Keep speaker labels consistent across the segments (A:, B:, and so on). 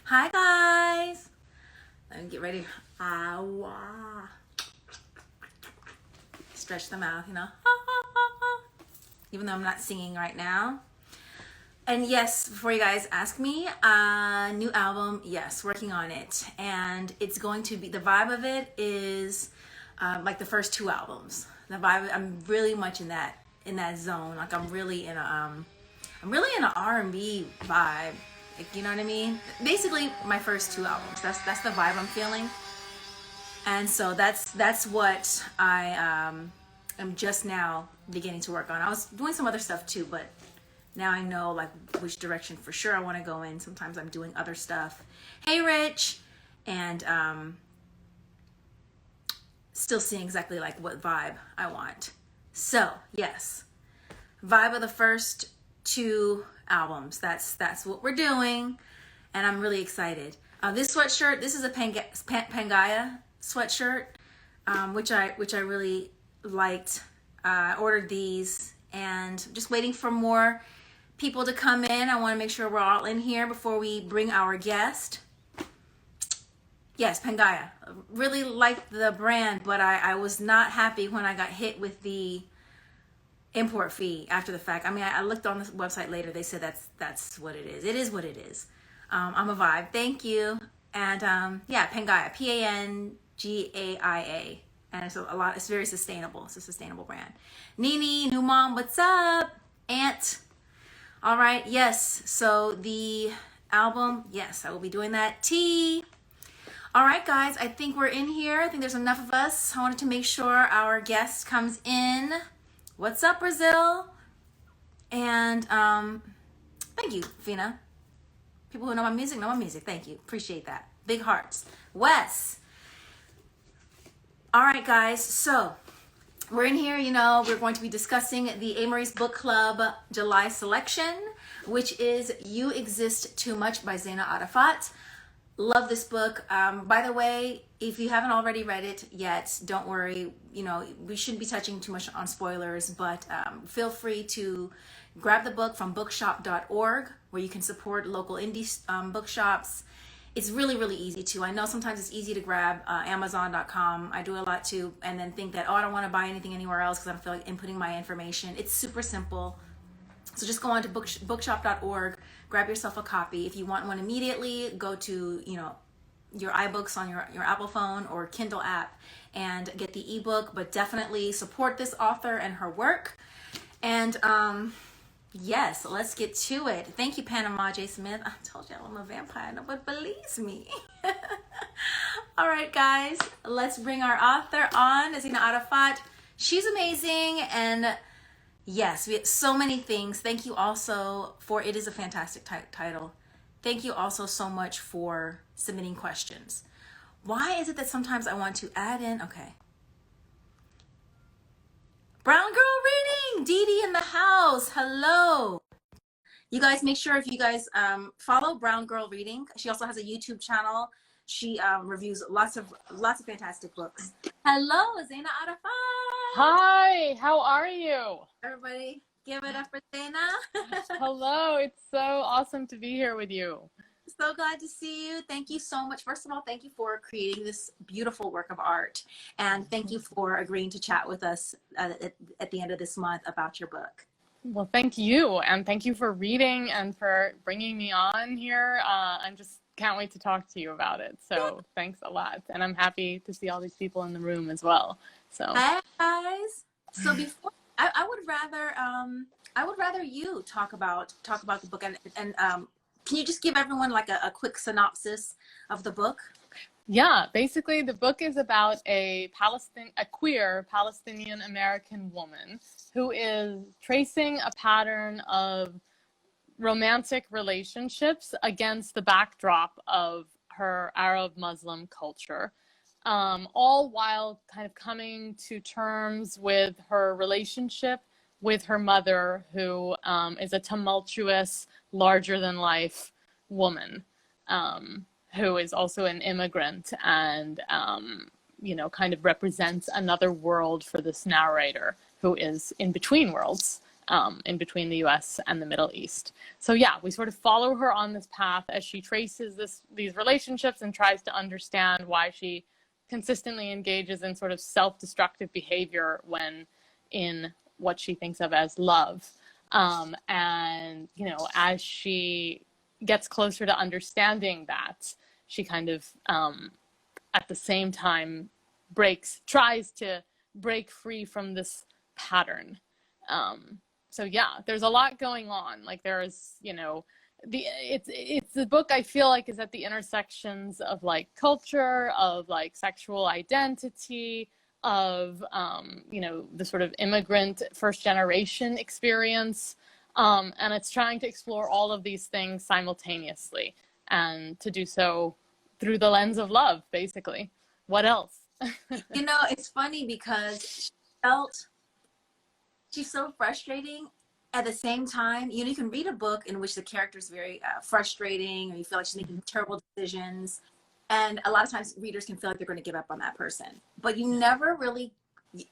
A: Hi guys. Let me get ready. Ow. Stretch the mouth, you know. Even though I'm not singing right now. And yes, before you guys ask me, new album, yes, working on it. And it's going to be, the vibe of it is like the first two albums. The vibe, I'm really much in that zone. Like I'm really in an R&B vibe. Like, you know what I mean? Basically my first two albums. That's the vibe I'm feeling. And so that's what I am just now beginning to work on. I was doing some other stuff too, but now I know like which direction for sure I want to go in. Sometimes I'm doing other stuff. Hey Rich. And still seeing exactly like what vibe I want. So yes, vibe of the first two albums. That's what we're doing, and I'm really excited. This sweatshirt, this is a Pangaya sweatshirt, which I really liked. I ordered these, and just waiting for more people to come in. I want to make sure we're all in here before we bring our guest. Yes, Pangaya. Really liked the brand, but I was not happy when I got hit with the import fee after the fact. I mean, I looked on the website later. They said that's what it is. It is what it is. I'm a vibe. Thank you. And yeah, Pangaya. Pangaia. And it's a lot. It's very sustainable. It's a sustainable brand. Nini, new mom, what's up? Aunt. All right. Yes. So the album. Yes, I will be doing that. T. All right, guys, I think we're in here. I think there's enough of us. I wanted to make sure our guest comes in. What's up, Brazil? And thank you, Fina. People who know my music know my music. Thank you. Appreciate that. Big hearts. Wes. All right, guys. So we're in here. You know, we're going to be discussing the AMERIE'S Book Club July selection, which is You Exist Too Much by Zaina Arafat. Love this book. By the way, if you haven't already read it yet, don't worry. You know, we shouldn't be touching too much on spoilers, but feel free to grab the book from bookshop.org, where you can support local indie bookshops. It's really, really easy too. I know sometimes it's easy to grab Amazon.com. I do a lot too, and then think that, oh, I don't want to buy anything anywhere else because I don't feel like inputting my information. It's super simple. So just go on to bookshop.org, grab yourself a copy. If you want one immediately, go to, you know, your iBooks on your Apple phone or Kindle app and get the ebook, but definitely support this author and her work. And yes, let's get to it. Thank you, Panama J. Smith. I told you I'm a vampire. Nobody believes me. All right, guys, let's bring our author on, Zaina Arafat. She's amazing, and yes, we have so many things. Thank you also for, it is a fantastic title. Thank you also so much for submitting questions. Why is it that sometimes I want to add in, okay. Brown Girl Reading, Dee Dee in the house, hello. You guys make sure if you guys follow Brown Girl Reading. She also has a YouTube channel. She reviews lots of fantastic books. Hello, Zaina Arafat.
B: Hi, how are you?
A: Everybody, give it up for Zaina.
B: Hello, it's so awesome to be here with you.
A: So glad to see you. Thank you so much. First of all, thank you for creating this beautiful work of art. And thank you for agreeing to chat with us at the end of this month about your book.
B: Well, thank you. And thank you for reading and for bringing me on here. I just can't wait to talk to you about it. So thanks a lot. And I'm happy to see all these people in the room as well. So
A: hi, guys. So before, I would rather you talk about the book and can you just give everyone like a quick synopsis of the book?
B: yeah, basically the book is about a queer Palestinian American woman who is tracing a pattern of romantic relationships against the backdrop of her Arab Muslim culture, all while kind of coming to terms with her relationship with her mother, who is a tumultuous, larger-than-life woman, who is also an immigrant and, you know, kind of represents another world for this narrator who is in between worlds in between the US and the Middle East. So yeah, we sort of follow her on this path as she traces these relationships and tries to understand why she consistently engages in sort of self-destructive behavior when in what she thinks of as love. And, you know, as she gets closer to understanding that, she kind of, at the same time, tries to break free from this pattern. So yeah, there's a lot going on. Like there's, you know, it's the book I feel like is at the intersections of like culture, of like sexual identity, of you know, the sort of immigrant first generation experience, and it's trying to explore all of these things simultaneously, and to do so through the lens of love, basically. What else?
A: You know, it's funny because she's so frustrating. At the same time, you know, you can read a book in which the character is very frustrating, or you feel like she's making terrible decisions, and a lot of times readers can feel like they're going to give up on that person. But you never really,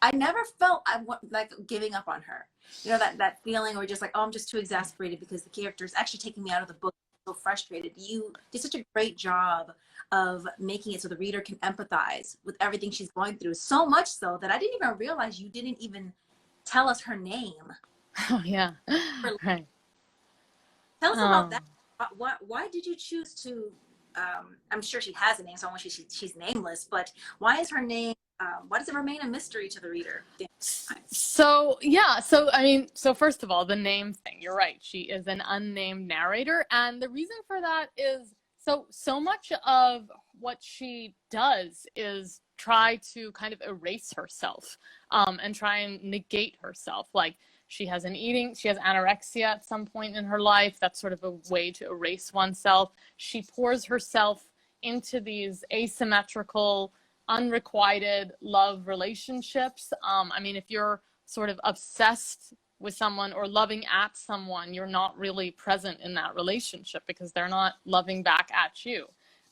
A: I never felt like giving up on her. You know, that feeling where you're just like, oh, I'm just too exasperated because the character is actually taking me out of the book. I'm so frustrated. You did such a great job of making it so the reader can empathize with everything she's going through. So much so that I didn't even realize you didn't even tell us her name.
B: Oh yeah, right.
A: Tell us about that. Why did you choose to? I'm sure she has a name, so I want she's nameless. But why is her name? Why does it remain a mystery to the reader?
B: So yeah, so I mean, so first of all, the name thing. You're right. She is an unnamed narrator, and the reason for that is so much of what she does is try to kind of erase herself, and try and negate herself. Like she has anorexia at some point in her life. That's sort of a way to erase oneself. She pours herself into these asymmetrical, unrequited love relationships. I mean, if you're sort of obsessed with someone or loving at someone, you're not really present in that relationship because they're not loving back at you.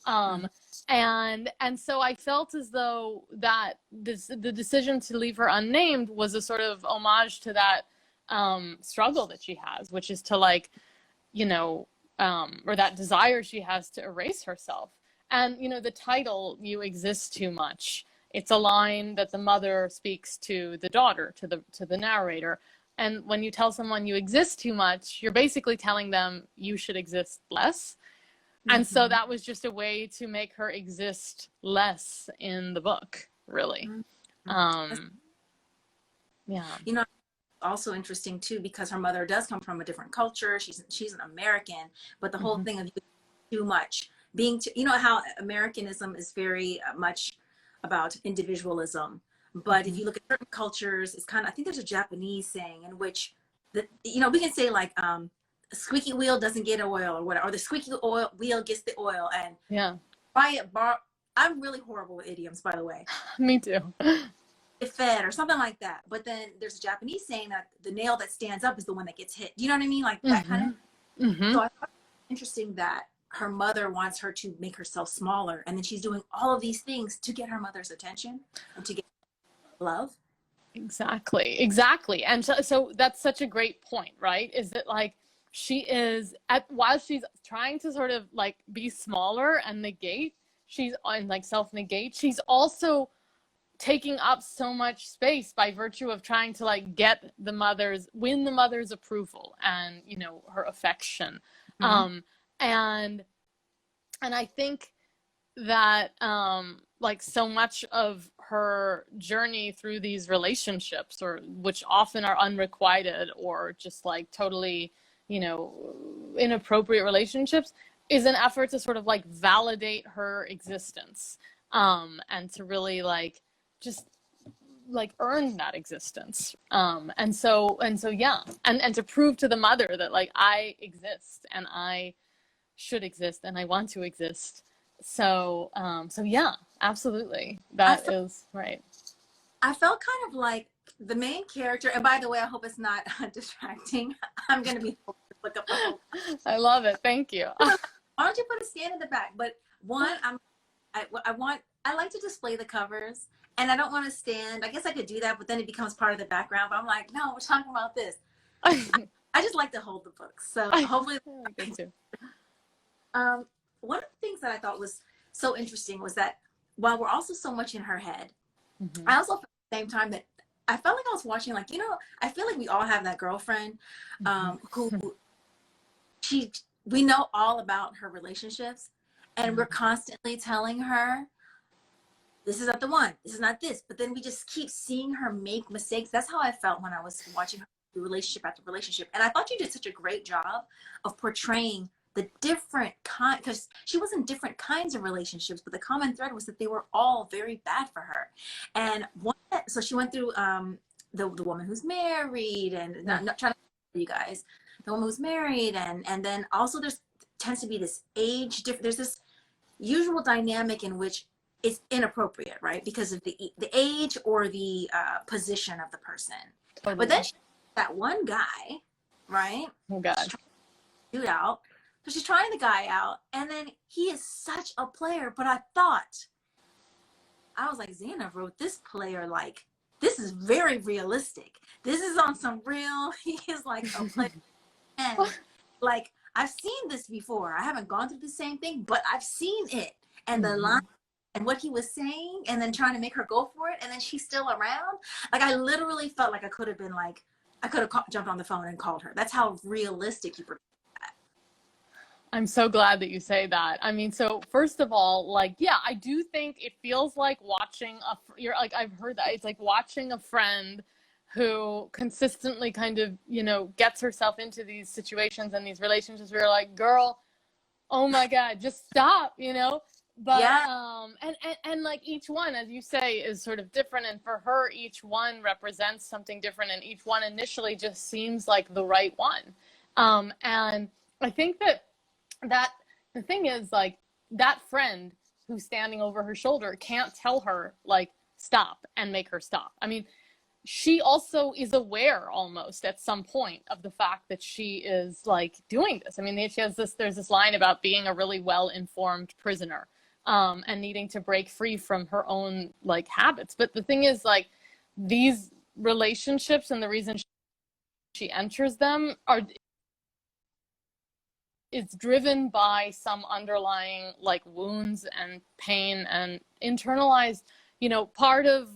B: And so I felt as though that the decision to leave her unnamed was a sort of homage to that struggle that she has, which is to, like, you know, or that desire she has to erase herself. And, you know, the title, "You Exist Too Much," it's a line that the mother speaks to the daughter, to the narrator. And when you tell someone you exist too much, you're basically telling them you should exist less. And so that was just a way to make her exist less in the book, really. Yeah.
A: You know, also interesting too, because her mother does come from a different culture. She's an American, but the whole thing of too much, you know how Americanism is very much about individualism. But if you look at certain cultures, it's kind of, I think there's a Japanese saying in which you know, we can say like, squeaky wheel doesn't get oil or whatever, or the squeaky wheel gets the oil. And
B: yeah,
A: I'm really horrible with idioms, by the way.
B: Me too.
A: It fed or something like that. But then there's a Japanese saying that the nail that stands up is the one that gets hit. You know what I mean? Like that kind of. So I thought it was interesting that her mother wants her to make herself smaller, and then she's doing all of these things to get her mother's attention and to get love.
B: Exactly. And so that's such a great point, right? Is that, like, she is while she's trying to sort of like be smaller and negate, self-negate, she's also taking up so much space by virtue of trying to like win the mother's approval and, you know, her affection. And I think that like so much of her journey through these relationships, or which often are unrequited or just like totally, you know, inappropriate relationships, is an effort to sort of like validate her existence, and to really like just like earn that existence, and so yeah, and to prove to the mother that like I exist and I should exist and I want to exist. So yeah, absolutely, that is right.
A: I felt kind of like the main character, and by the way, I hope it's not distracting. I'm gonna be look up the whole.
B: I love it. Thank you.
A: Why don't you put a stand in the back? But one, I like to display the covers, and I don't want to stand. I guess I could do that, but then it becomes part of the background. But I'm like, no, we're talking about this. I just like to hold the books. So hopefully.
B: I like that too.
A: One of the things that I thought was so interesting was that while we're also so much in her head,
B: Mm-hmm.
A: I also felt at the same time that I felt like I was watching, like, you know, I feel like we all have that girlfriend who we know all about her relationships, and we're constantly telling her, this is not the one, this is not this, but then we just keep seeing her make mistakes. That's how I felt when I was watching her do relationship after relationship. And I thought you did such a great job of portraying the different kind, because she was in different kinds of relationships, but the common thread was that they were all very bad for her. And so she went through the woman who's married, and not trying to you guys, the woman who's married, and then also there's tends to be this age difference. There's this usual dynamic in which it's inappropriate, right? Because of the age or the position of the person. Totally. But then that one guy, right?
B: Oh God.
A: Dude out. So she's trying the guy out, and then he is such a player. But I was like, Zaina wrote this player like, this is very realistic. This is on some real. He is like a player, and like I've seen this before. I haven't gone through the same thing, but I've seen it. And the line and what he was saying, and then trying to make her go for it, and then she's still around. Like, I literally felt like I could have jumped on the phone and called her. That's how realistic you portrayed that.
B: I'm so glad that you say that. I mean, so first of all, like, yeah, I do think it feels like watching I've heard that it's like watching a friend who consistently kind of, you know, gets herself into these situations and these relationships where you're like, girl, oh my God, just stop, you know? But yeah. And like each one, as you say, is sort of different, and for her each one represents something different, and each one initially just seems like the right one. And I think that the thing is, like, that friend who's standing over her shoulder can't tell her like stop and make her stop. I mean, she also is aware almost at some point of the fact that she is like doing this. I mean, there's this line about being a really well-informed prisoner, and needing to break free from her own like habits. But the thing is, like, these relationships and the reason she enters them it's driven by some underlying like wounds and pain and internalized, you know, part of,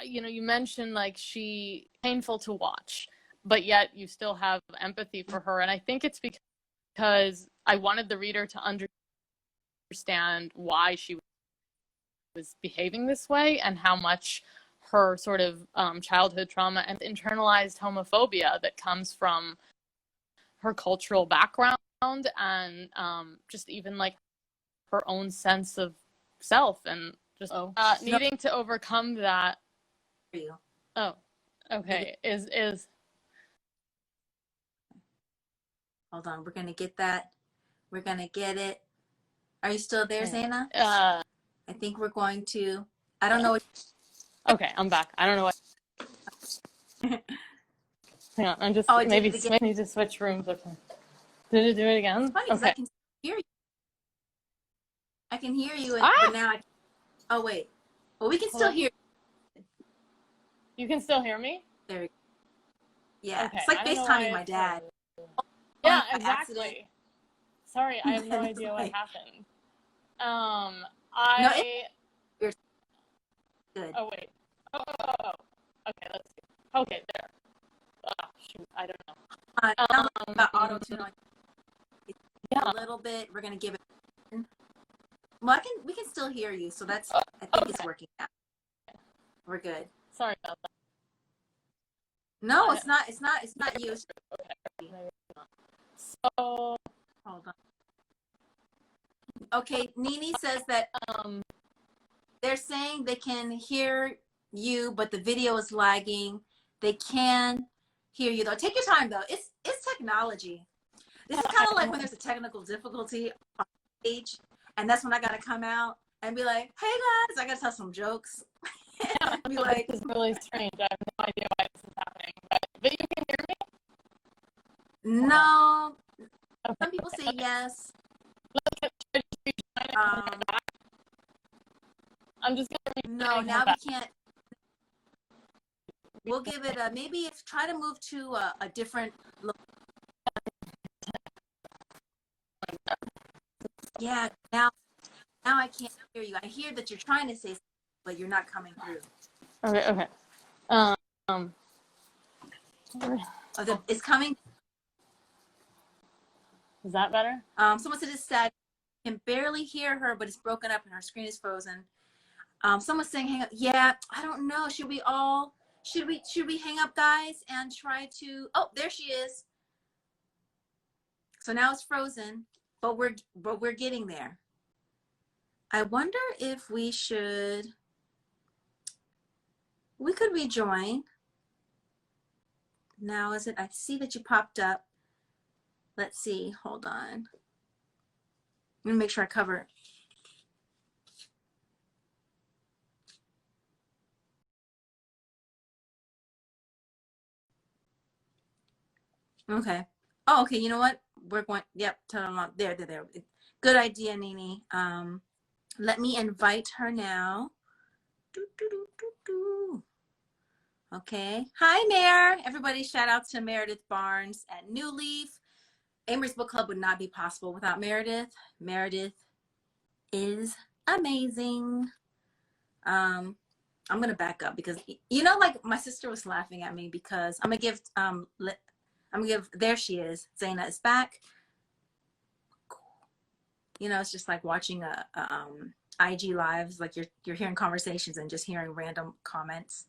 B: you know, you mentioned like she painful to watch, but yet you still have empathy for her. And I think it's because I wanted the reader to understand why she was behaving this way, and how much her sort of childhood trauma and internalized homophobia that comes from her cultural background, and just even like her own sense of self, and just needing to overcome that. Oh, okay. Is
A: hold on, we're gonna get that. We're gonna get it. Are you still there, Zaina? I think we're going to. I don't know.
B: Okay, I'm back. I don't know what. Hang on, I'm just maybe need to switch rooms. Okay. Did it do it again?
A: It's funny, okay. I can hear you. I can hear you, but now oh wait. Well, we can still hear.
B: You can still hear me?
A: There we go. Yeah, okay. It's like FaceTiming my dad.
B: Yeah, exactly. Accident. Sorry, I have no idea what happened.
A: You're good.
B: Oh wait. Oh. Okay, let's see. Okay, there. Shoot, I don't know.
A: About auto tune. A little bit. We're gonna give it. Well, we can still hear you, so that's. I think it's working now. We're good.
B: Sorry about that.
A: No, it's not you.
B: Okay. So
A: hold on. Okay, Nini says that they're saying they can hear you, but the video is lagging. They can hear you though. Take your time though. It's technology. This is kind of like when there's a technical difficulty on stage, and that's when I gotta come out and be like, "Hey guys," I gotta tell some jokes.
B: Yeah, be like, "This is really strange. I have no idea why this is happening." But you can hear me?
A: No. Okay. Some people say yes.
B: I'm just gonna.
A: No, now we can't. we'll give it a, maybe if try to move to a different yeah, now I can't hear you. I hear that you're trying to say something, but you're not coming through.
B: Okay. Um,
A: it's coming.
B: Is that better?
A: Someone said it's sad. Can barely hear her, but it's broken up and her screen is frozen. Someone's saying hang up. Yeah, I don't know. Should we hang up, guys, and try to? Oh, there she is. So now it's frozen, but we're getting there. I wonder if we could rejoin. Now is it? I see that you popped up. Let's see. Hold on. I'm gonna make sure I cover. Okay. Oh, okay. You know what? We're going. Yep. Turn them on. There. Good idea, Nini. Let me invite her now. Okay. Hi, Mayor. Everybody, shout out to Meredith Barnes at New Leaf. Amory's Book Club would not be possible without Meredith. Meredith is amazing. I'm gonna back up because like my sister was laughing at me because I'm gonna give there she is. Zaina is back. It's just like watching a IG lives, like you're hearing conversations and just hearing random comments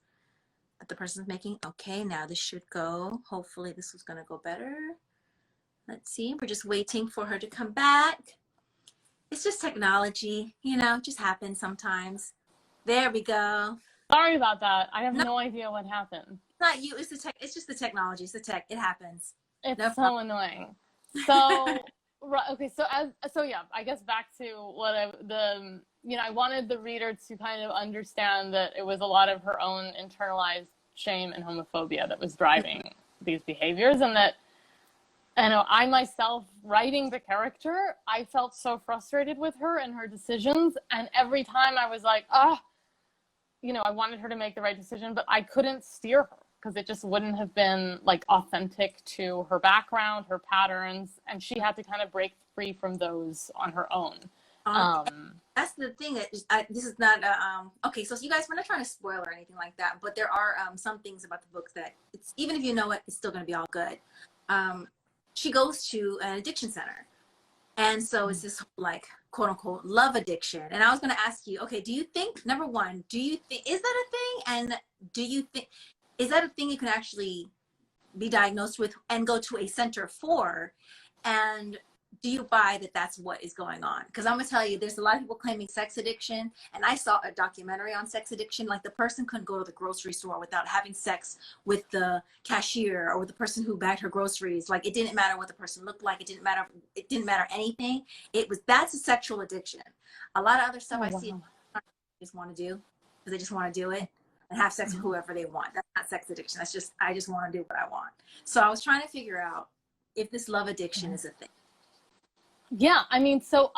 A: that the person's making. Okay, now this should go. Hopefully this is gonna go better. Let's see. We're just waiting for her to come back. It's just technology, it just happens sometimes. There we go.
B: Sorry about that. I have no idea what happened.
A: It's not you. It's the tech. It's just the technology. It's the tech. It happens.
B: It's so annoying. So okay. So yeah. I guess back to what I wanted the reader to kind of understand that it was a lot of her own internalized shame and homophobia that was driving these behaviors, and that I myself, writing the character, I felt so frustrated with her and her decisions, and every time I was like, I wanted her to make the right decision, but I couldn't steer her because it just wouldn't have been like authentic to her background, her patterns, and she had to kind of break free from those on her own.
A: That's the thing. This is not okay. So you guys, we're not trying to spoil or anything like that, but there are some things about the book that it's even if you know it, it's still going to be all good. She goes to an addiction center, and so it's this like quote unquote love addiction. And I was going to ask you, okay, do you think, number one, is that a thing? And do you think, is that a thing you can actually be diagnosed with and go to a center for? And do you buy that that's what is going on? Because I'm gonna tell you, there's a lot of people claiming sex addiction, and I saw a documentary on sex addiction. Like the person couldn't go to the grocery store without having sex with the cashier or with the person who bagged her groceries. Like it didn't matter what the person looked like. It didn't matter anything. That's a sexual addiction. A lot of other stuff see just want to do because they just want to do it and have sex with whoever they want. That's not sex addiction. That's just I just want to do what I want. So I was trying to figure out if this love addiction is a thing.
B: Yeah, I mean, so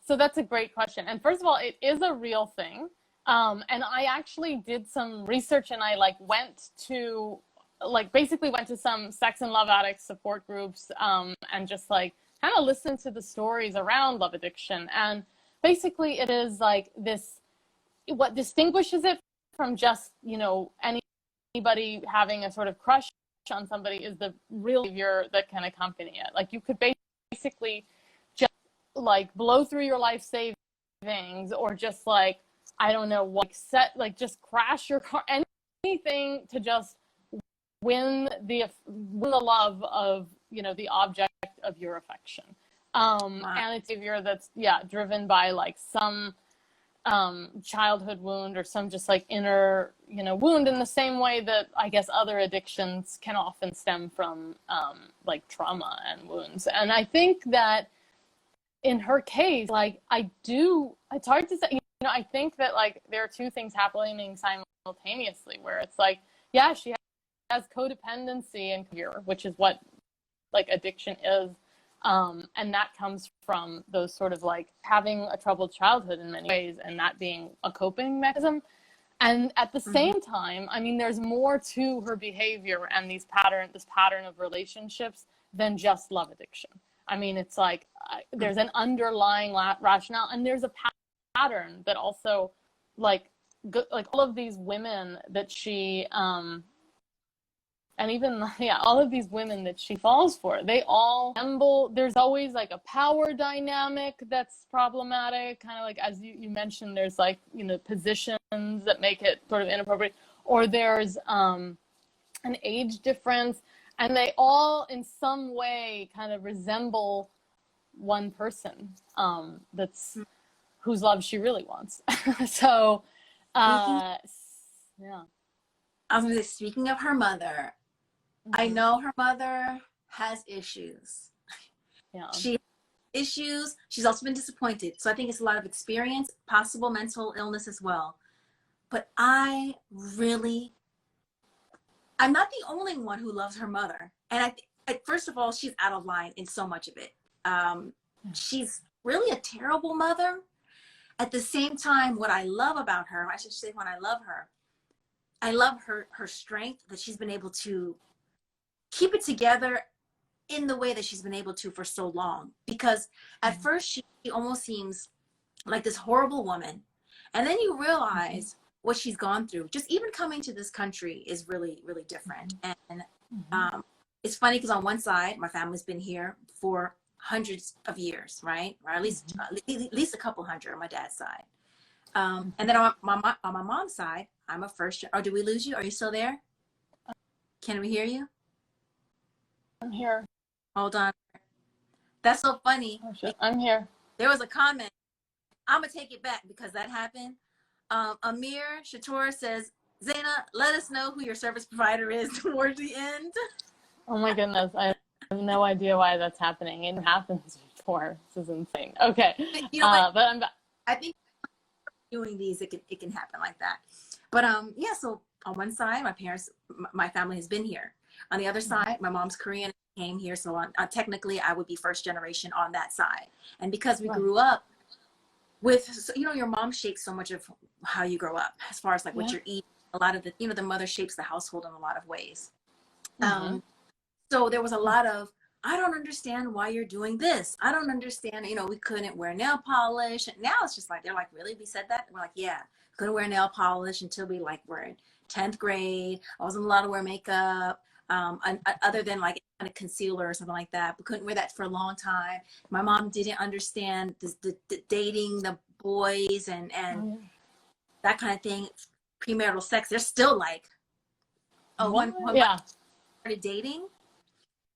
B: that's a great question. And first of all, it is a real thing. And I actually did some research, and I basically went to some sex and love addict support groups, and just like kind of listened to the stories around love addiction. And basically it is like this, what distinguishes it from just, anybody having a sort of crush on somebody is the real behavior that can accompany it. Like you could basically just like blow through your life savings, or just like, I don't know, just crash your car, anything to just win the love of, the object of your affection. And it's behavior that's, driven by like some childhood wound or some just like inner, wound, in the same way that I guess other addictions can often stem from like trauma and wounds. And I think that in her case, like it's hard to say, I think that like there are two things happening simultaneously, where it's like, she has codependency and fear, which is what like addiction is. And that comes from those sort of like having a troubled childhood in many ways, and that being a coping mechanism. And at the
A: Mm-hmm.
B: same time, I mean, there's more to her behavior and this pattern of relationships than just love addiction. I mean, it's like there's an underlying rationale, and there's a pattern that also, like, like all of these women that she and even yeah, all of these women that she falls for, they all resemble. There's always like a power dynamic that's problematic, kind of like, as you mentioned, there's like, you know, positions that make it sort of inappropriate, or there's an age difference, and they all in some way kind of resemble one person that's whose love she really wants. So
A: Speaking,
B: yeah.
A: I was gonna say, speaking of her mother, I
B: Mm-hmm.
A: know her mother has issues.
B: Yeah.
A: She has issues. She's also been disappointed. So I think it's a lot of experience, possible mental illness as well. But I'm not the only one who loves her mother. And first of all, she's out of line in so much of it. She's really a terrible mother. At the same time, what I love about her, I should say when I love her strength, that she's been able to keep it together in the way that she's been able to for so long. Because at first she almost seems like this horrible woman. And then you realize what she's gone through. Just even coming to this country is really, really different. And it's funny because on one side, my family's been here for hundreds of years, right? Or at least a couple hundred on my dad's side. And then on my mom's side, I'm a first. Oh, did we lose you? Are you still there? Can we hear you?
B: I'm here.
A: Hold on. That's so funny.
B: Oh, shit. I'm here.
A: There was a comment. I'm gonna take it back because that happened. Amir Shator says, Zaina, let us know who your service provider is towards the end.
B: Oh my goodness, I have no idea why that's happening. It happens before. This is insane. Okay,
A: You know,
B: but I'm back.
A: I think doing these, it can happen like that. But yeah. So on one side, my family has been here. On the other side, my mom's Korean, came here. So technically, I would be first generation on that side. And because we grew up with, you know, your mom shapes so much of how you grow up, as far as like what you're eating. A lot of the, you know, the mother shapes the household in a lot of ways. So there was a lot of, I don't understand why you're doing this. I don't understand, you know, we couldn't wear nail polish. And now it's just like, they're like, really? We said that? And we're like, yeah, couldn't wear nail polish until we like were in 10th grade. I wasn't allowed to wear makeup, other than like kind of concealer or something like that, but couldn't wear that for a long time. My mom didn't understand the dating the boys and that kind of thing, premarital sex. They're still like, when I started dating,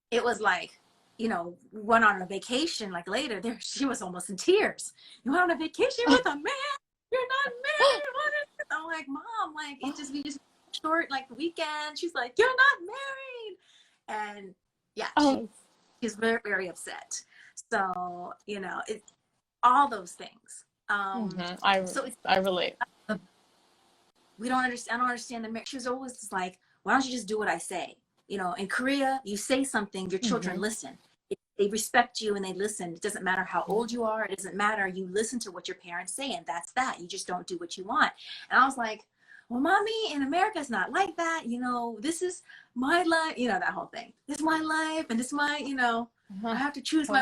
A: it was like, you know, went on a vacation, like later there, she was almost in tears. You went on a vacation with a man, you're not married. What is this? I'm like, Mom, like we just short like weekend. She's like, you're not married. And yeah, she's very, very upset. So, you know, all those things.
B: I relate.
A: I don't understand the marriage. She was always just like, why don't you just do what I say? You know, in Korea, you say something, your children listen. They respect you and they listen. It doesn't matter how old you are. It doesn't matter. You listen to what your parents say, and that's that. You just don't do what you want. And I was like, well, Mommy, in America, it's not like that. You know, this is my life. You know, that whole thing. This is my life, and this is my, you know, I have to choose my.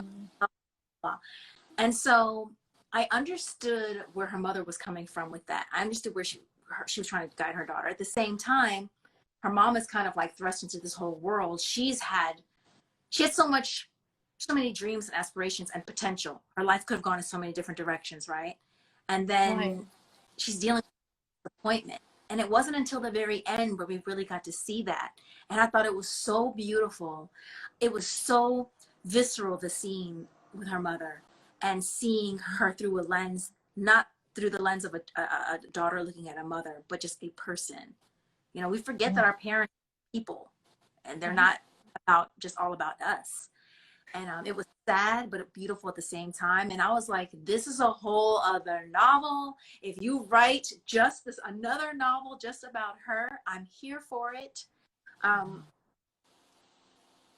A: And so I understood where her mother was coming from with that. I understood where she was trying to guide her daughter. At the same time, her mom is kind of like thrust into this whole world. She had so many dreams and aspirations and potential. Her life could have gone in so many different directions, right? And then she's dealing with disappointment. And it wasn't until the very end where we really got to see that. And I thought it was so beautiful. It was so visceral, the scene with her mother and seeing her through a lens, not through the lens of a daughter looking at a mother, but just a person. You know, we forget that our parents are people and they're not all about us. And it was sad, but beautiful at the same time. And I was like, this is a whole other novel. If you write just another novel just about her, I'm here for it.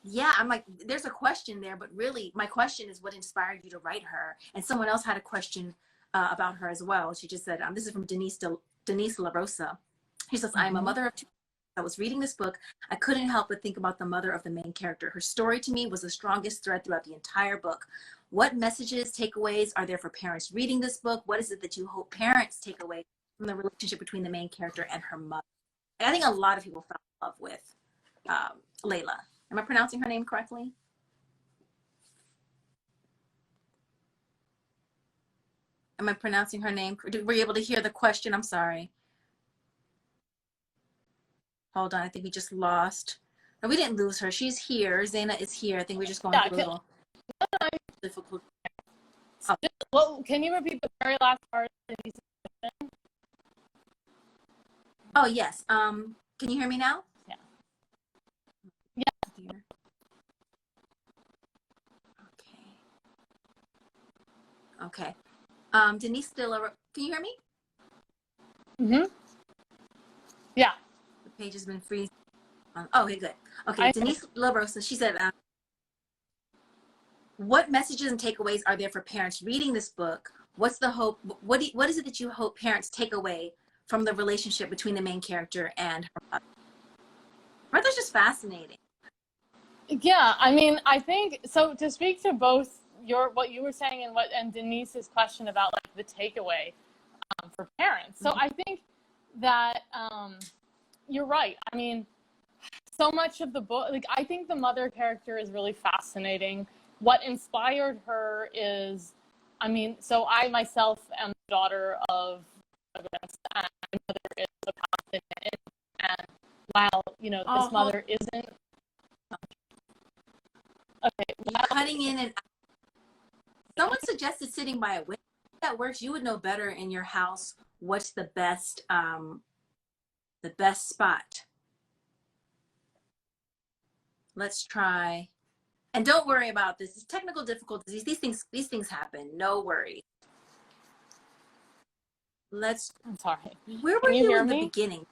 A: Yeah, I'm like, there's a question there, but really my question is what inspired you to write her? And someone else had a question about her as well. She just said, this is from Denise Denise LaRosa. She says, I am a mother of two. I was reading this book. I couldn't help but think about the mother of the main character. Her story to me was the strongest thread throughout the entire book. What messages, takeaways are there for parents reading this book? What is it that you hope parents take away from the relationship between the main character and her mother? And I think a lot of people fell in love with Layla. Am I pronouncing her name correctly? Am I pronouncing her name? Were you able to hear the question? I'm sorry. Hold on. I think we just lost. No, we didn't lose her. She's here. Zaina is here. I think we're just going through a little difficult.
B: Oh. Well, can you repeat the very last part?
A: Oh, yes. Can you hear me now?
B: Yeah.
A: Yeah. Okay. Denise Stiller, can you hear me?
B: Mm-hmm. Yeah.
A: The page has been freezing. Oh, okay, good. Okay, Denise LaRosa, she said, what messages and takeaways are there for parents reading this book? What's the hope? What is it that you hope parents take away from the relationship between the main character and her mother? Mother's just fascinating.
B: Yeah, I mean, I think so. To speak to both what you were saying and Denise's question about like the takeaway for parents. So I think that you're right. I mean, so much of the book, like I think the mother character is really fascinating. What inspired her is, I mean, so I myself am the daughter of immigrants, and my mother is a Palestinian, and while this mother isn't. Okay,
A: well, cutting in and out. Someone suggested sitting by a window. If that works. You would know better in your house what's the best spot. Let's try. And don't worry about this. It's technical difficulties. These things happen. No worries.
B: I'm sorry.
A: Where were you in the beginning?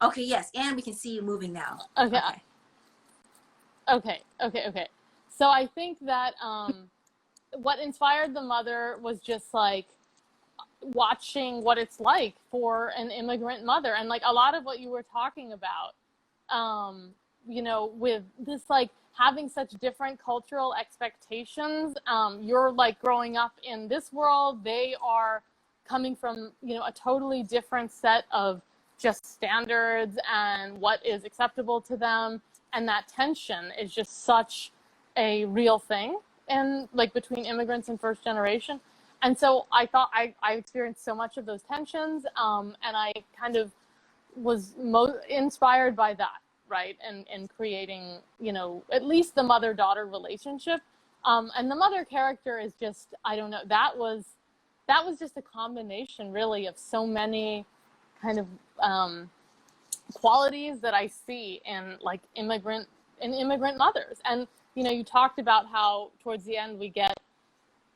A: Okay, yes, and we can see you moving now.
B: Okay. So I think that what inspired the mother was just like watching what it's like for an immigrant mother, and like a lot of what you were talking about, with this like having such different cultural expectations. You're like growing up in this world. They are coming from, a totally different set of just standards and what is acceptable to them. And that tension is just such a real thing and like between immigrants and first generation. And so I thought I experienced so much of those tensions. And I kind of was inspired by that, right? And creating, at least the mother-daughter relationship. And the mother character is just, I don't know, that was just a combination really of so many kind of qualities that I see in like immigrant mothers. And, you talked about how towards the end we get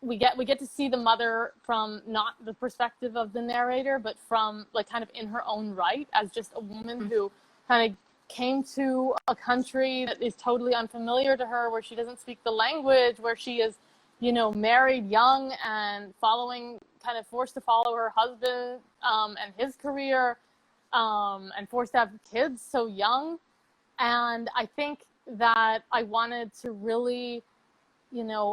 B: to see the mother from not the perspective of the narrator, but from like kind of in her own right as just a woman who kind of came to a country that is totally unfamiliar to her, where she doesn't speak the language, where she is, married young and kind of forced to follow her husband and his career, and forced to have kids so young. And I think that I wanted to really,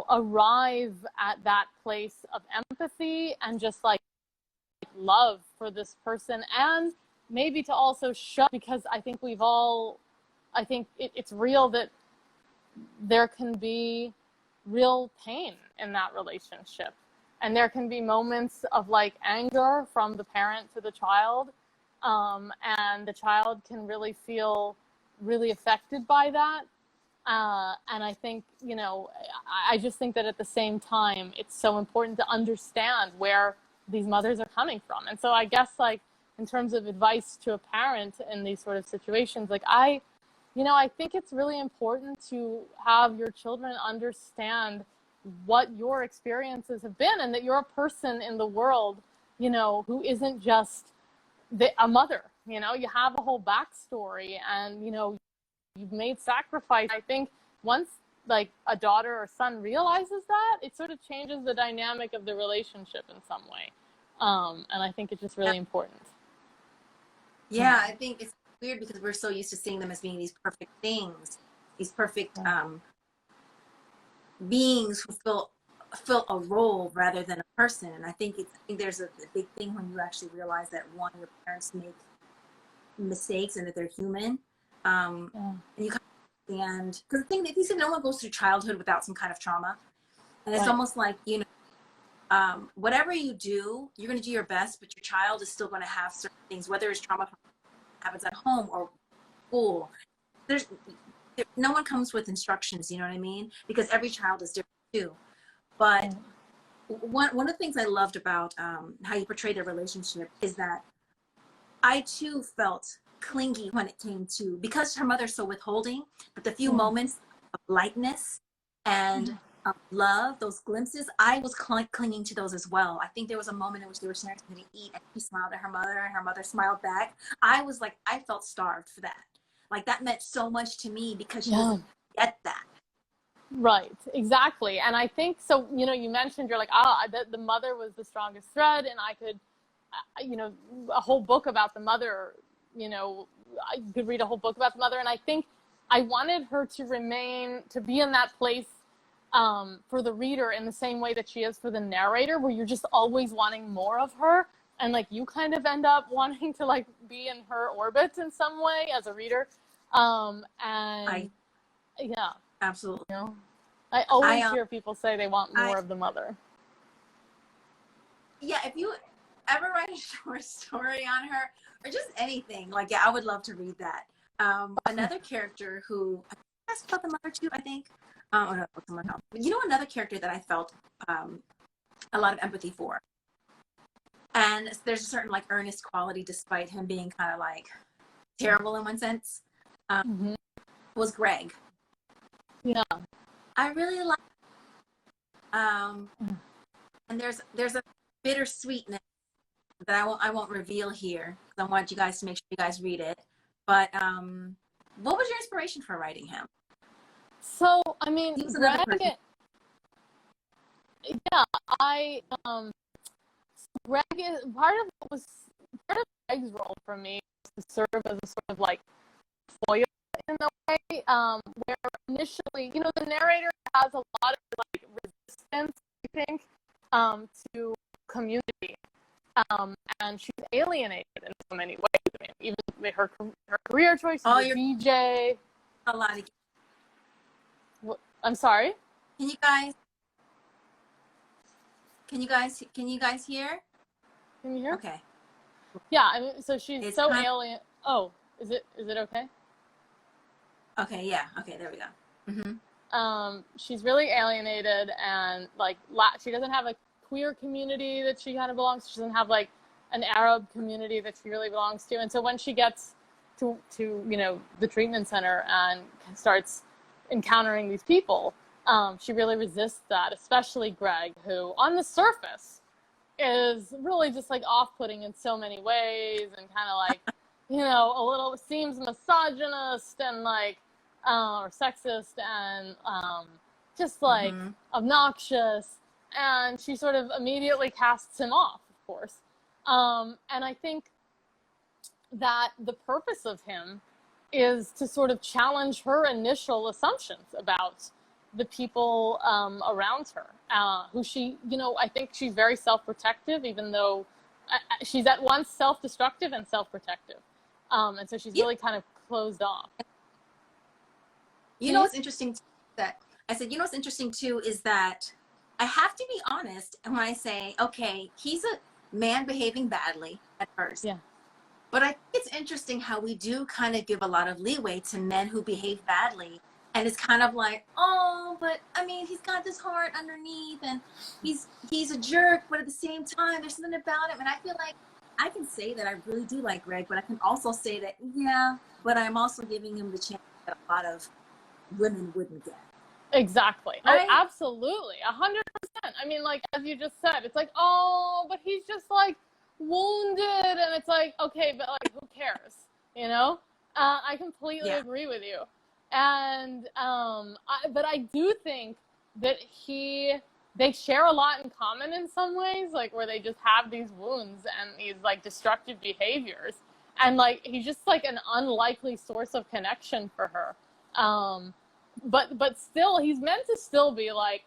B: arrive at that place of empathy and just like love for this person, and maybe to also show, because I think it's real that there can be real pain in that relationship. And there can be moments of like anger from the parent to the child. And the child can really feel really affected by that. And I think, I just think that at the same time, it's so important to understand where these mothers are coming from. And so I guess like in terms of advice to a parent in these sort of situations, like I think it's really important to have your children understand what your experiences have been, and that you're a person in the world, who isn't just a mother. You have a whole backstory, and, you've made sacrifice. I think once like a daughter or son realizes that, it sort of changes the dynamic of the relationship in some way. And I think it's just really important.
A: Yeah, I think it's weird because we're so used to seeing them as being these perfect things, these perfect beings who fill a role rather than a person. And I think there's a big thing when you actually realize that one, your parents make mistakes and that they're human. And you kind of understand, because the thing that you said, no one goes through childhood without some kind of trauma, and it's almost like, you know, whatever you do, you're going to do your best, but your child is still going to have certain things, whether it's trauma happens at home or school. No one comes with instructions, you know what I mean? Because every child is different too. But one of the things I loved about how you portray their relationship is that I too felt clingy when it came to, because her mother's so withholding, but the few moments of lightness and love, those glimpses, I was clinging to those as well. I think there was a moment in which they were sharing something to eat and she smiled at her mother and her mother smiled back. I was like, I felt starved for that. Like that meant so much to me because she didn't get that.
B: Right, exactly. And I think, so, you know, you mentioned, you're like, the mother was the strongest thread, and I could, you know, a whole book about the mother, you know, I could read a whole book about the mother. And I think I wanted her to be in that place for the reader in the same way that she is for the narrator, where you're just always wanting more of her. And like, you kind of end up wanting to like be in her orbit in some way as a reader. Yeah.
A: Absolutely.
B: You know, I always hear people say they want more of the mother.
A: Yeah, if you ever write a short story on her or just anything, like, yeah, I would love to read that. Another character who I asked about the mother too, I think. Oh no, someone else. But you know, another character that I felt a lot of empathy for, and there's a certain like earnest quality despite him being kind of like terrible in one sense, was Greg.
B: Yeah.
A: I really like, and there's a bittersweetness that I won't reveal here because I want you guys to make sure you guys read it. But what was your inspiration for writing him?
B: So I mean, Greg, Greg is part of Greg's role for me was to serve as a sort of like foil in a way, where initially, you know, the narrator has a lot of like resistance, I think, to community, and she's alienated in so many ways. I mean, even with her career choices, DJ.
A: A lot of.
B: I'm sorry.
A: Can you guys hear?
B: Can you hear?
A: Okay.
B: Yeah, I mean, so she's so alien. Oh, is it okay?
A: Okay, yeah. Okay, there we go.
B: She's really alienated, and like she doesn't have a queer community that she kind of belongs to. She doesn't have like an Arab community that she really belongs to. And so when she gets to you know, the treatment center and starts encountering these people, she really resists that, especially Greg, who on the surface is really just like off-putting in so many ways, and kind of like, you know, a little seems misogynist and like or sexist and just like obnoxious, and she sort of immediately casts him off, of course. And I think that the purpose of him is to sort of challenge her initial assumptions about the people around her, who she, you know, I think she's very self-protective, even though she's at once self-destructive and self-protective. And so she's really kind of closed off.
A: You know what's interesting you know what's interesting too is that I have to be honest when I say, okay, he's a man behaving badly at first.
B: Yeah.
A: But I think it's interesting how we do kind of give a lot of leeway to men who behave badly. And it's kind of like, oh, but I mean, he's got this heart underneath and he's a jerk, but at the same time, there's something about him. And I feel like I can say that I really do like Greg, but I can also say that, yeah, but I'm also giving him the chance that a lot of women wouldn't get.
B: Exactly.
A: Right?
B: Oh, absolutely. 100%. I mean, like, as you just said, it's like, oh, but he's just like wounded. And it's like, okay, but like, who cares? You know? I completely agree with you. And, but I do think that he they share a lot in common in some ways, like where they just have these wounds and these like destructive behaviors, and like he's just like an unlikely source of connection for her. But still, he's meant to still be like,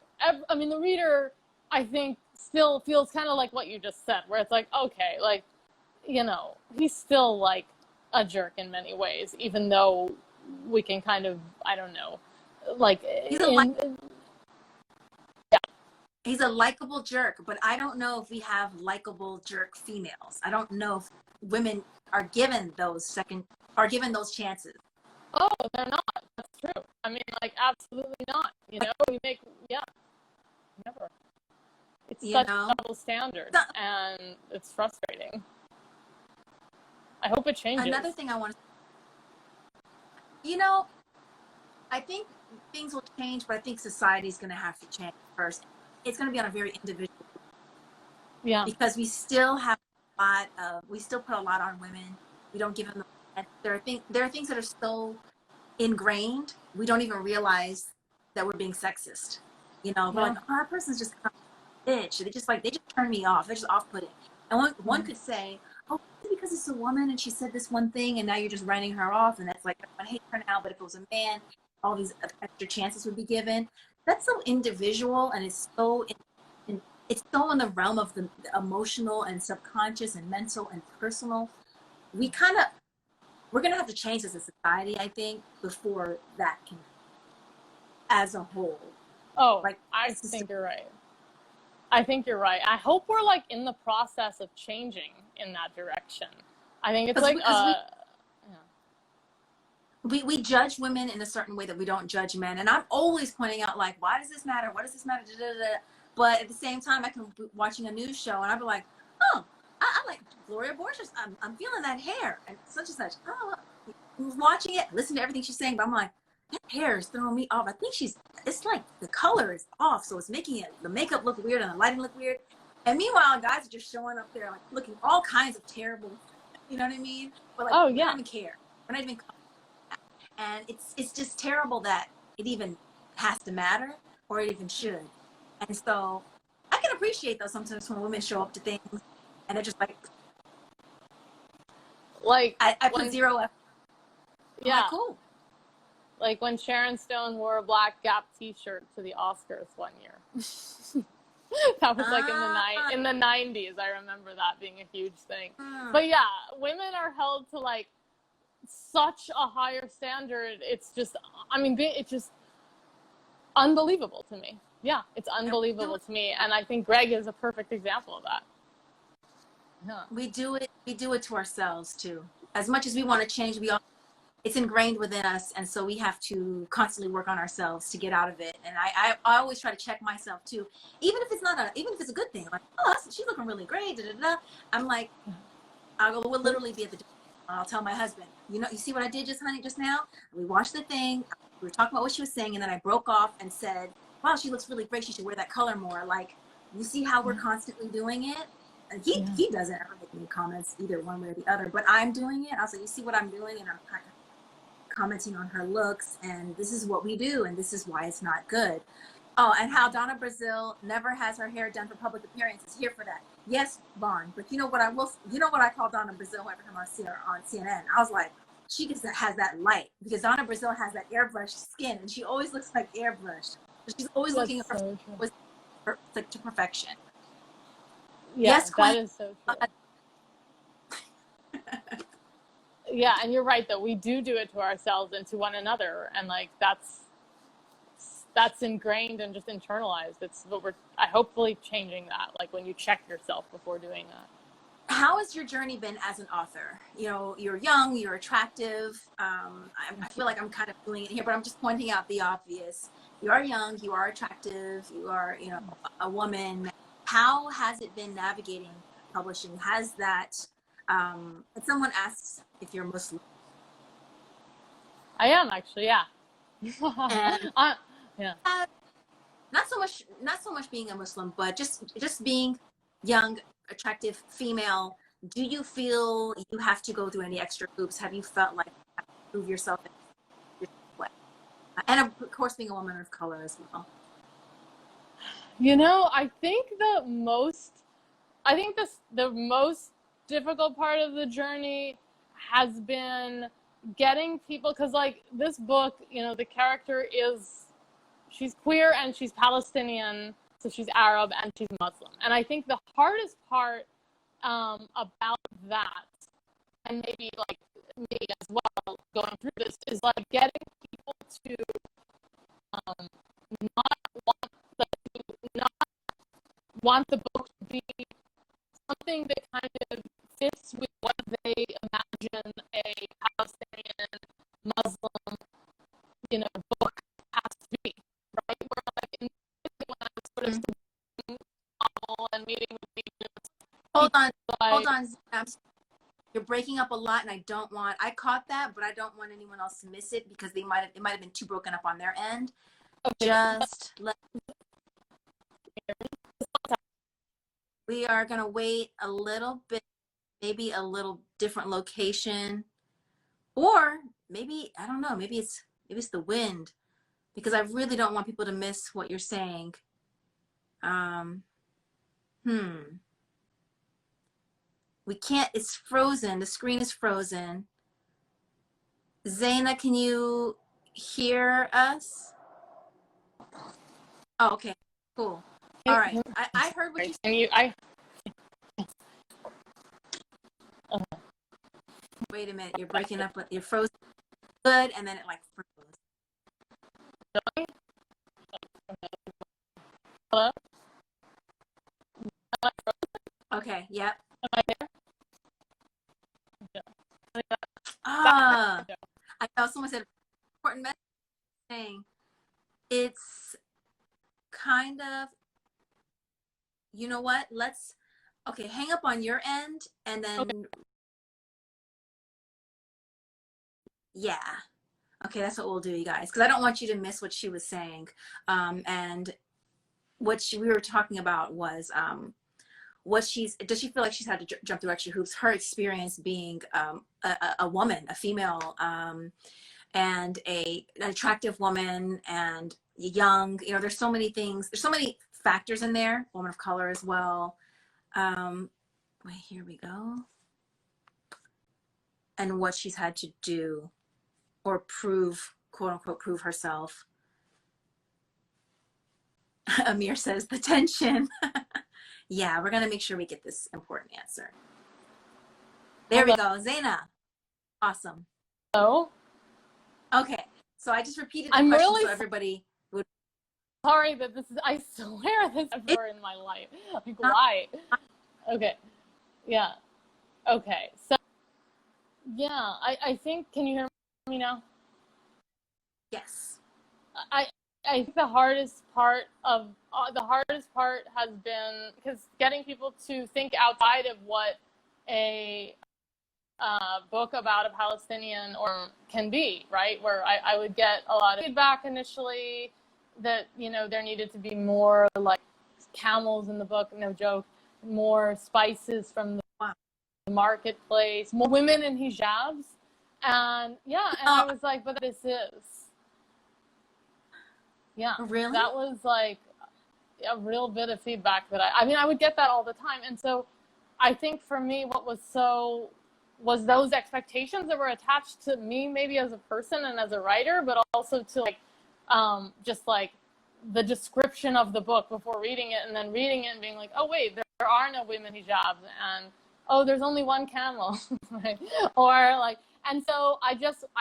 B: I mean, the reader, I think, still feels kind of like what you just said, where it's like, okay, like, you know, he's still like a jerk in many ways, even though we can kind of, I don't know, like,
A: he's a likable jerk, but I don't know if we have likable jerk females. I don't know if women are given those chances.
B: Oh, they're not. That's true. I mean, like, absolutely not. You know, we make, yeah, never. It's such a double standard, and it's frustrating. I hope it changes.
A: Another thing I want to, you know, I think things will change, but I think society's going to have to change first. It's going to be on a very individual.
B: Yeah.
A: Because we still have we still put a lot on women. We don't give them there are things that are so ingrained, we don't even realize that we're being sexist. You know, we're like, oh, that person's just a bitch. They just turn me off. They're just off-putting. And one could say, oh, because it's a woman and she said this one thing and now you're just writing her off, and that's like, everyone hates her now, but if it was a man, all these extra chances would be given. That's so individual, and it's so in the realm of the emotional and subconscious and mental and personal. We're gonna have to change as a society, I think, before that can, as a whole.
B: Oh, like, I think you're right. I think you're right. I hope we're like in the process of changing in that direction. I think it's like
A: we judge women in a certain way that we don't judge men, and I'm always pointing out, like, why does this matter? What does this matter? But at the same time, I can be watching a news show and I'll be like, oh, I like Gloria Borges. I'm feeling that hair and such and such. Oh, watching it, listen to everything she's saying, but I'm like, that hair is throwing me off. I think it's like the color is off, so it's making the makeup look weird and the lighting look weird. And meanwhile, guys are just showing up there like looking all kinds of terrible. You know what I mean? But like, we don't even care. We're not even. And it's just terrible that it even has to matter, or it even should. And so I can appreciate, though, sometimes when women show up to things and they're just like I put zero effort.
B: Yeah.
A: Like, cool.
B: Like when Sharon Stone wore a black Gap t-shirt to the Oscars one year. That was like in the 90s. I remember that being a huge thing. But yeah, women are held to like such a higher standard. It's just, I mean, it's just unbelievable to me. Yeah, it's unbelievable to me. And I think Greg is a perfect example of that. Yeah.
A: We do it to ourselves too. As much as we want to change, it's ingrained within us, and so we have to constantly work on ourselves to get out of it. And I always try to check myself too, even if it's a good thing. Like, oh, she's looking really great. I'm like, we'll literally be at the door. I'll tell my husband, you see what I did just now? We watched the thing. We were talking about what she was saying, and then I broke off and said, wow, she looks really great. She should wear that color more. Like, you see how we're constantly doing it? And he doesn't ever make any comments either one way or the other, but I'm doing it. I was like, you see what I'm doing? And I'm kind of commenting on her looks, and this is what we do, and this is why it's not good. Oh, and how Donna Brazile never has her hair done for public appearances. Here for that. Yes, Vaughn, but you know what I call Donna Brazile every time I see her on CNN? I was like, she has that light, because Donna Brazile has that airbrushed skin, and she always looks like airbrushed. She's always looking to perfection.
B: Yeah,
A: yes,
B: that is so true. Yeah, and you're right, though. We do it to ourselves and to one another, and like that's ingrained and just internalized. It's what we're hopefully changing that. Like when you check yourself before doing that.
A: How has your journey been as an author? You know, you're young, you're attractive. I feel like I'm kind of doing it here, but I'm just pointing out the obvious. You are young, you are attractive, you are, a woman. How has it been navigating publishing? Has that, if someone asks if you're Muslim.
B: I am actually, yeah.
A: And
B: yeah.
A: Not so much being a Muslim, but just being young, attractive, female. Do you feel you have to go through any extra hoops? Have you felt like you have to prove yourself in your way? And of course, being a woman of color as well.
B: You know, I think the most difficult part of the journey has been getting people, because like this book, you know, the character she's queer and she's Palestinian, so she's Arab and she's Muslim. And I think the hardest part about that, and maybe like me as well going through this, is like getting people to not want not want the book to be something that kind of fits with what they imagine a Palestinian Muslim, you know, book has to be, right? Where like in when I was sort of studying novel and meeting with people,
A: Hold on,
B: like,
A: you're breaking up a lot, and I caught that, but I don't want anyone else to miss it because it might have been too broken up on their end.
B: okay,
A: Just let. We are gonna wait a little bit, maybe a little different location, or maybe I don't know. Maybe it's the wind, because I really don't want people to miss what you're saying. We can't. It's frozen. The screen is frozen. Zaina, can you hear us? Oh, okay, cool. All right. I heard what you said. Wait a minute. You're breaking up. You're frozen. Good, and then it like froze.
B: Hello?
A: Okay. Yep.
B: Am I there?
A: Ah, I know someone said important message saying it's kind of, you know what? Okay, hang up on your end, and then
B: Okay.
A: yeah. Okay, that's what we'll do, you guys, because I don't want you to miss what she was saying. And what we were talking about was does she feel like she's had to jump through extra hoops? Her experience being a woman, a female, and an attractive woman, and young. You know, there's so many things. There's so many factors in there. Woman of color as well. Wait, here we go. And what she's had to do or prove, quote unquote, prove herself. Amir says the tension. Yeah, we're gonna make sure we get this important answer. There we go, Zaina. Awesome.
B: Oh,
A: Okay, so I just repeated the
B: I'm
A: question
B: really
A: so everybody would.
B: sorry that this is, I swear this is ever in my life. Like, why? Okay. Yeah. Okay. So, yeah, I think, can you hear me now?
A: Yes.
B: I think the hardest part has been because getting people to think outside of what a book about a Palestinian or can be, right? Where I would get a lot of feedback initially that, you know, there needed to be more like camels in the book, no joke, more spices from the marketplace, more women in hijabs. And yeah, and I was like, but this is. Yeah,
A: Really?
B: that was like a real bit of feedback that I mean, I would get that all the time. And so I think for me, what was those expectations that were attached to me, maybe as a person and as a writer, but also to like, just like the description of the book before reading it, and then reading it and being like, oh wait, there are no women hijabs, and oh, there's only one camel, right? Or like, and so I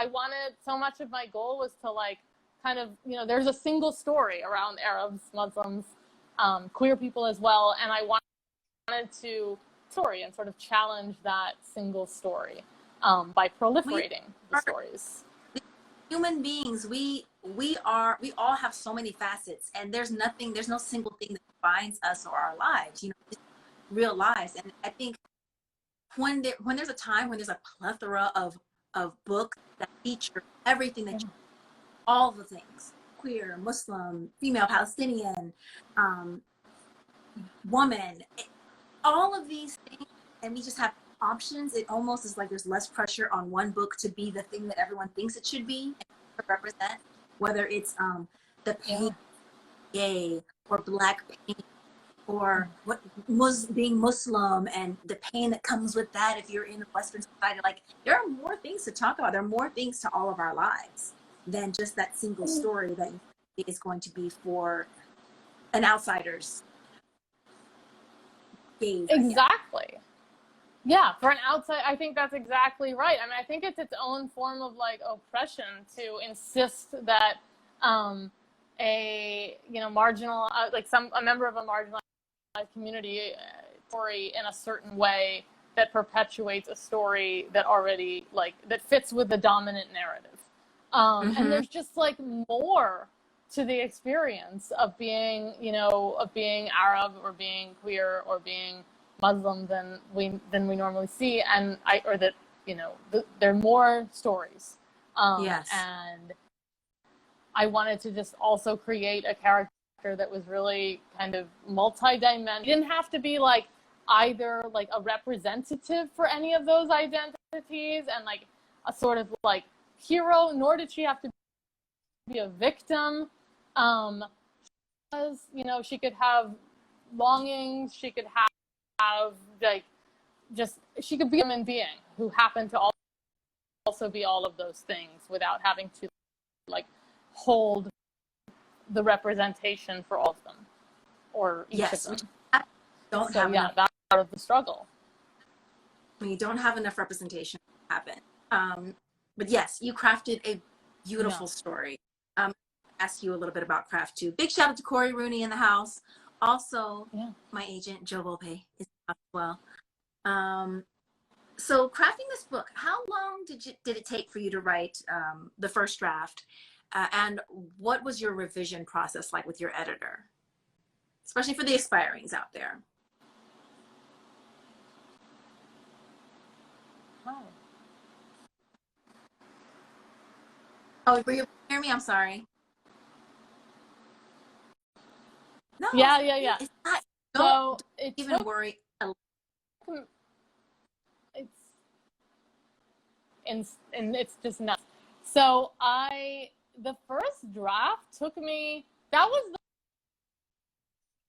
B: wanted, so much of my goal was to like, kind of, you know, there's a single story around Arabs, Muslims, queer people as well, and I wanted to story and sort of challenge that single story by proliferating the stories.
A: Human beings, we all have so many facets, and there's no single thing that defines us or our lives, you know, just real lives. And I think when there's a time when there's a plethora of books that feature everything that all the things, queer, Muslim, female, Palestinian, woman, all of these things, and we just have options, it almost is like there's less pressure on one book to be the thing that everyone thinks it should be and to represent, whether it's the pain, gay or black pain or what being Muslim and the pain that comes with that if you're in a Western society. Like, there are more things to talk about. There are more things to all of our lives than just that single story that is going to be for an outsider's gaze.
B: Exactly. Yeah, for an outside, I think that's exactly right. I mean, I think it's its own form of like oppression to insist that a marginal like a member of a marginalized community story in a certain way that perpetuates a story that already that fits with the dominant narrative. And there's just like more to the experience of being Arab or being queer or being Muslim than we normally see, and there are more stories.
A: Yes.
B: And I wanted to just also create a character that was really kind of multi-dimensional. It didn't have to be like either like a representative for any of those identities and like a sort of like hero, nor did she have to be a victim. Because, she could have longings, she could have like she could be a human being who happened to also be all of those things without having to like hold the representation for all of them or each of them.
A: Don't have enough.
B: That's part of the struggle.
A: When you don't have enough representation happen. But yes, you crafted a beautiful story. Ask you a little bit about craft too. Big shout out to Corey Rooney in the house. Also, my agent Joe Volpe is as well. So crafting this book, how long did it take for you to write the first draft? And what was your revision process like with your editor? Especially for the aspirings out there. Oh, were you hear me? I'm sorry. No.
B: Yeah.
A: It's not,
B: don't
A: even worry.
B: It's just nuts. So the first draft took me. That was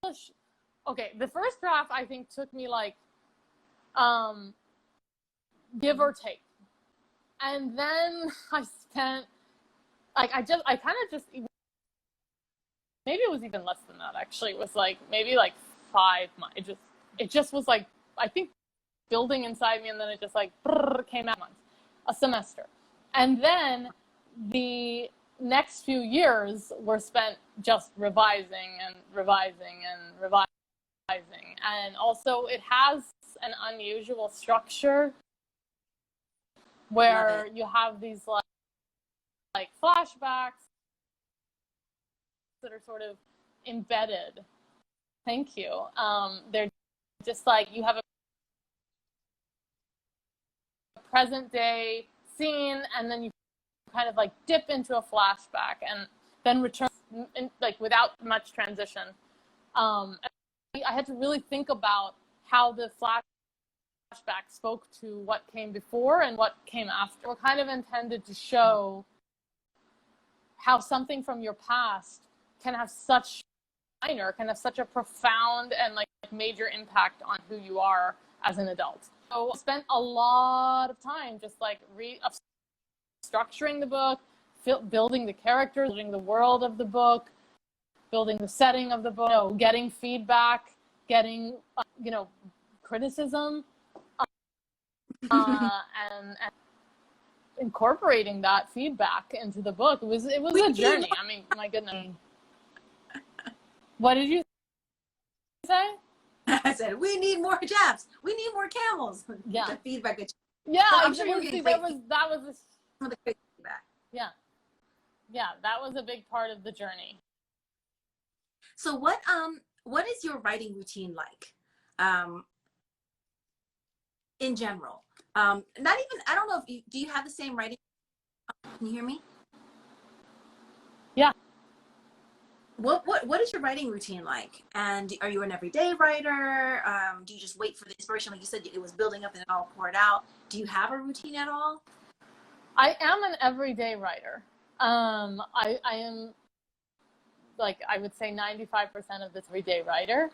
B: the first draft I think took me like give or take, and then I spent like I kind of just maybe it was even less than that actually. It was like maybe like 5 months. It just was like I think building inside me, and then it just like came out a semester, and then the next few years were spent just revising, and also it has an unusual structure where you have these like flashbacks that are sort of embedded. Thank you. They're just like you have a present day scene, and then you kind of like dip into a flashback and then return like without much transition. I had to really think about how the flashback spoke to what came before and what came after. We're kind of intended to show how something from your past can have such a profound and like major impact on who you are as an adult. So I spent a lot of time just like structuring the book, building the characters, building the world of the book, building the setting of the book, getting feedback, getting criticism, and incorporating that feedback into the book. It was a journey. I mean, my goodness. What did you say?
A: I said we need more jabs. We need more camels.
B: Yeah.
A: The feedback that
B: absolutely. That was
A: some of the great feedback.
B: Yeah, that was a big part of the journey.
A: So what is your writing routine like? In general. Not even, I don't know if do you have the same writing? Can you hear me?
B: Yeah.
A: What is your writing routine like? And are you an everyday writer? Do you just wait for the inspiration? Like you said, it was building up and it all poured out. Do you have a routine at all?
B: I am an everyday writer. I am like, I would say 95% of this everyday writer,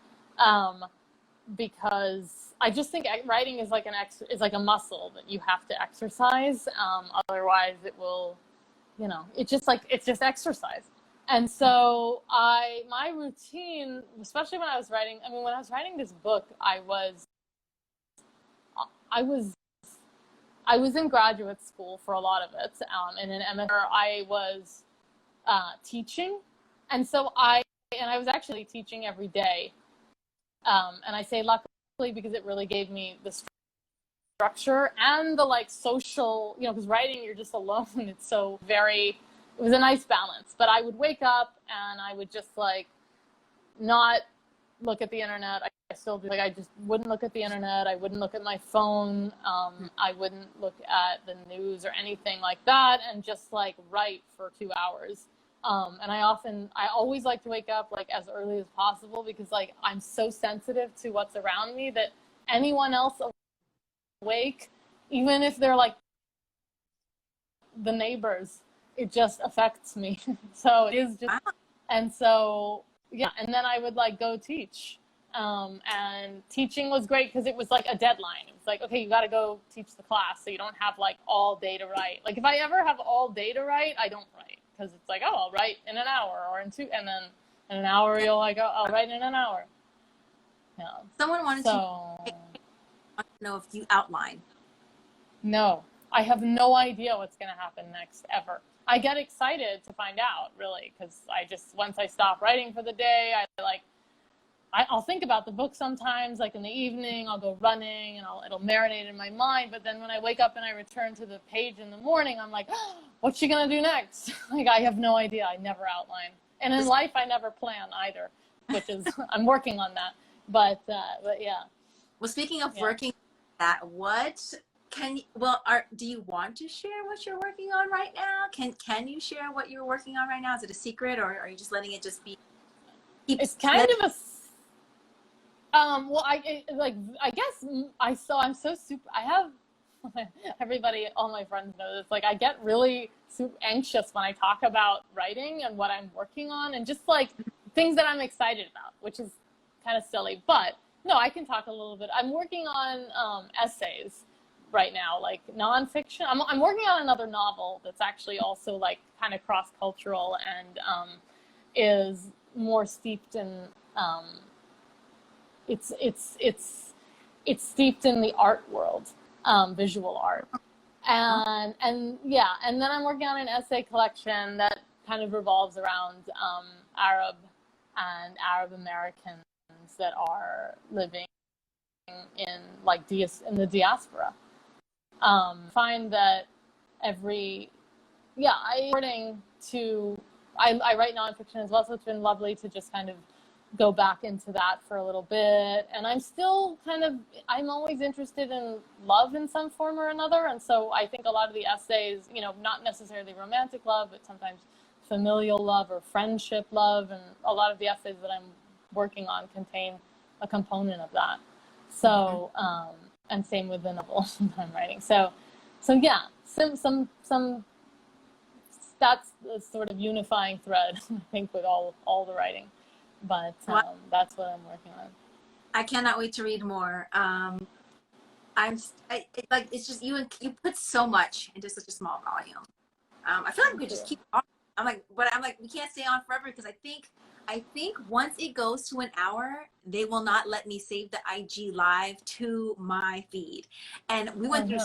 B: because I just think writing is like is like a muscle that you have to exercise. Otherwise it will, you know, it's just exercise. And so my routine, especially when I was writing, I mean, when I was writing this book, I was in graduate school for a lot of it, and in MS, I was teaching, and so I was actually teaching every day, and I say luckily because it really gave me the structure and the like social, you know, because writing you're just alone. It's so very. It was a nice balance, but I would wake up and I would just like not look at the internet. I still do. Like, I just wouldn't look at the internet. I wouldn't look at my phone. I wouldn't look at the news or anything like that, and just like write for 2 hours. And I always like to wake up like as early as possible, because like I'm so sensitive to what's around me that anyone else awake, even if they're like the neighbors, it just affects me. So it is just, and so, yeah. And then I would like go teach. And teaching was great because it was like a deadline. It was like, okay, you got to go teach the class. So you don't have like all day to write. Like if I ever have all day to write, I don't write, because it's like, oh, I'll write in an hour or in 2, and then in an hour you'll like, oh, I'll write in an hour. Yeah.
A: Someone wanted to know if you outline.
B: No, I have no idea what's going to happen next ever. I get excited to find out, really, because once I stop writing for the day, I'll think about the book sometimes, like in the evening, I'll go running and it'll marinate in my mind. But then when I wake up and I return to the page in the morning, I'm like, oh, what's she going to do next? Like, I have no idea. I never outline. And in life, I never plan either, which is, I'm working on that. But yeah.
A: Well, speaking of working that, do you want to share what you're working on right now? Can you share what you're working on right now? Is it a secret, or are you just letting it just be?
B: It's kind of a, well, I guess I'm so super, I have, everybody, all my friends know this, like I get really super anxious when I talk about writing and what I'm working on, and just like things that I'm excited about, which is kind of silly, but no, I can talk a little bit. I'm working on essays right now, like nonfiction. I'm working on another novel that's actually also like kind of cross-cultural and is more steeped in it's steeped in the art world, visual art, and yeah. And then I'm working on an essay collection that kind of revolves around Arab and Arab Americans that are living in in the diaspora. Find that I write nonfiction as well, so it's been lovely to just kind of go back into that for a little bit. And I'm still I'm always interested in love in some form or another. And so I think a lot of the essays, you know, not necessarily romantic love, but sometimes familial love or friendship love. And a lot of the essays that I'm working on contain a component of that. So, and same with the novel I'm writing. So yeah, some that's the sort of unifying thread, I think, with all the writing. But that's what I'm working on.
A: I cannot wait to read more. It's just you put so much into such a small volume. I feel like we could just keep on. I'm like we can't stay on forever, because I think once it goes to an hour, they will not let me save the IG Live to my feed. And we went through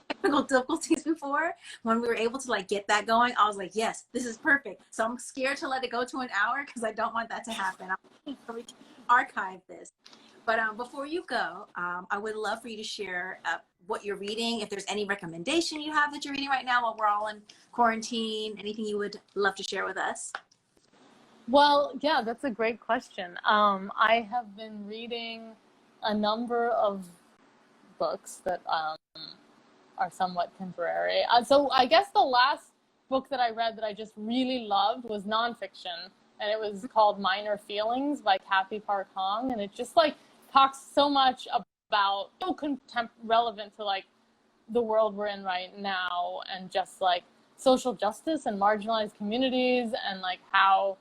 A: technical difficulties before. When we were able to like get that going, I was like, yes, this is perfect. So I'm scared to let it go to an hour, because I don't want that to happen. We can archive this. But before you go, I would love for you to share what you're reading. If there's any recommendation you have that you're reading right now while we're all in quarantine, anything you would love to share with us.
B: Well, yeah, that's a great question. I have been reading a number of books that are somewhat contemporary. So I guess the last book that I read that I just really loved was nonfiction, and it was called Minor Feelings by Kathy Park Hong, and it just like talks so much about, so relevant to like the world we're in right now, and just like social justice and marginalized communities, and like how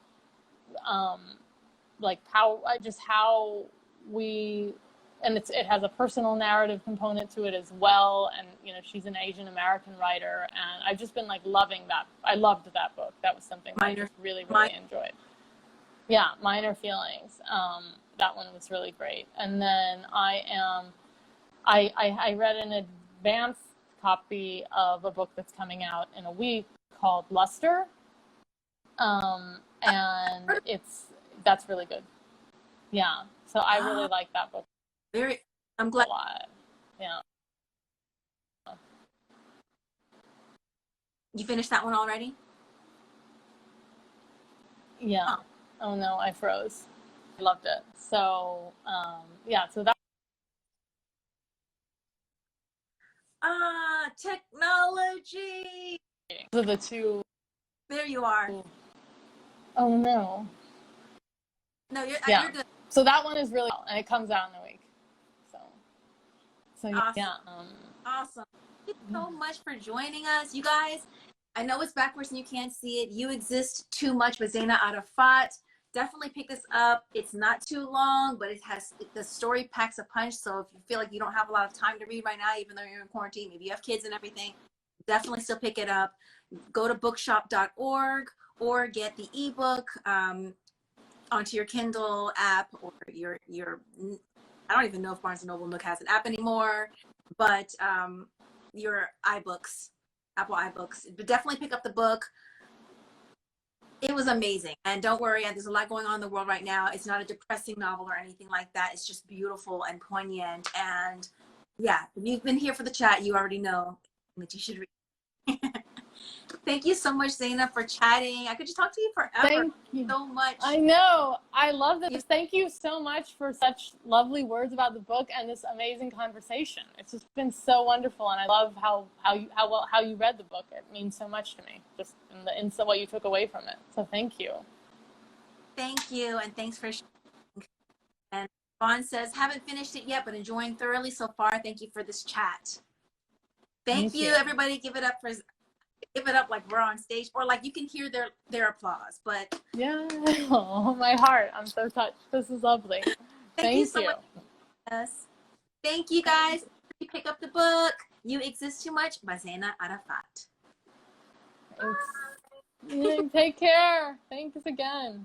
B: like how we, and it has a personal narrative component to it as well. And, you know, she's an Asian American writer, and I've just been like loving that. I loved that book. That was something that I just really, really enjoyed. Yeah, Minor Feelings. That one was really great. And then I read an advanced copy of a book that's coming out in a week called Luster. And that's really good. Yeah. So I really like that book.
A: I'm glad.
B: A lot. Yeah.
A: You finished that one already?
B: Yeah. Oh no, I froze. I loved it. So, yeah, so that.
A: Technology.
B: Those are the two.
A: There you are.
B: Oh no.
A: No, you're good.
B: So that one is really cool, and it comes out in a week. So
A: awesome.
B: Yeah.
A: Awesome. Thank you so much for joining us, you guys. I know it's backwards and you can't see it. You Exist Too Much by Zaina Arafat. Definitely pick this up. It's not too long, but the story packs a punch. So if you feel like you don't have a lot of time to read right now, even though you're in quarantine, maybe you have kids and everything, definitely still pick it up. Go to bookshop.org or get the ebook onto your Kindle app or your I don't even know if Barnes & Noble Nook has an app anymore, but your iBooks, Apple iBooks. But definitely pick up the book. It was amazing. And don't worry, there's a lot going on in the world right now. It's not a depressing novel or anything like that. It's just beautiful and poignant. And yeah, if you've been here for the chat, you already know that you should read. Thank you so much, Zaina, for chatting. I could just talk to you forever.
B: Thank you
A: so much.
B: I know. I love this. Thank you so much for such lovely words about the book and this amazing conversation. It's just been so wonderful, and I love how you read the book. It means so much to me, just in what you took away from it. So thank you.
A: Thank you, and thanks for sharing. And Vaughn says, haven't finished it yet, but enjoying thoroughly so far. Thank you for this chat. Thank you, everybody. Give it up like we're on stage, or like you can hear their applause. But
B: yeah, oh, my heart, I'm so touched. This is lovely. Thank you so much.
A: Yes. Thank you, guys. Pick up the book You Exist Too Much by Zaina Arafat.
B: Take care. Thanks again.